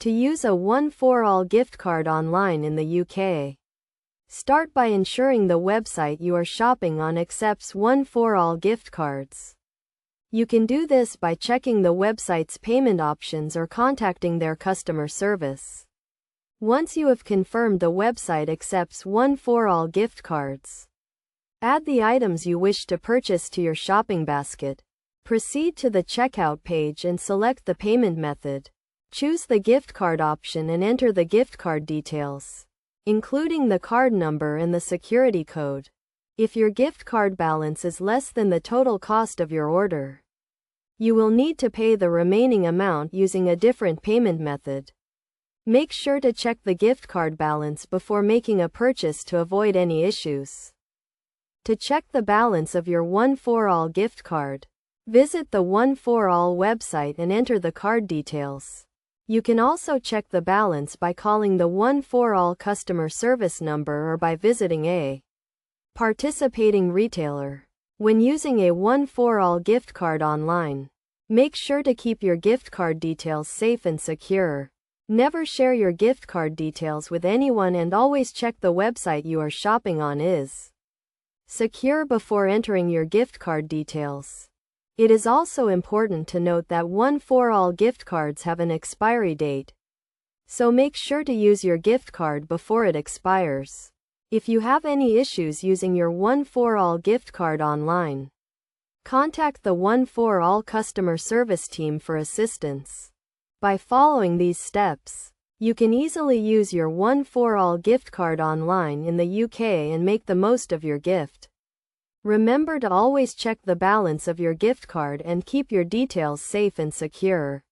To use a One4All gift card online in the UK, start by ensuring the website you are shopping on accepts One4All gift cards. You can do this by checking the website's payment options or contacting their customer service. Once you have confirmed the website accepts One4All gift cards, add the items you wish to purchase to your shopping basket. Proceed to the checkout page and select the payment method. Choose the gift card option and enter the gift card details, including the card number and the security code. If your gift card balance is less than the total cost of your order, you will need to pay the remaining amount using a different payment method. Make sure to check the gift card balance before making a purchase to avoid any issues. To check the balance of your One4All gift card, visit the One4All website and enter the card details. You can also check the balance by calling the One4All customer service number or by visiting a participating retailer. When using a One4All gift card online, make sure to keep your gift card details safe and secure. Never share your gift card details with anyone and always check the website you are shopping on is secure before entering your gift card details. It is also important to note that One4All gift cards have an expiry date, so make sure to use your gift card before it expires. If you have any issues using your One4All gift card online, contact the One4All customer service team for assistance. By following these steps, you can easily use your One4All gift card online in the UK and make the most of your gift. Remember to always check the balance of your gift card and keep your details safe and secure.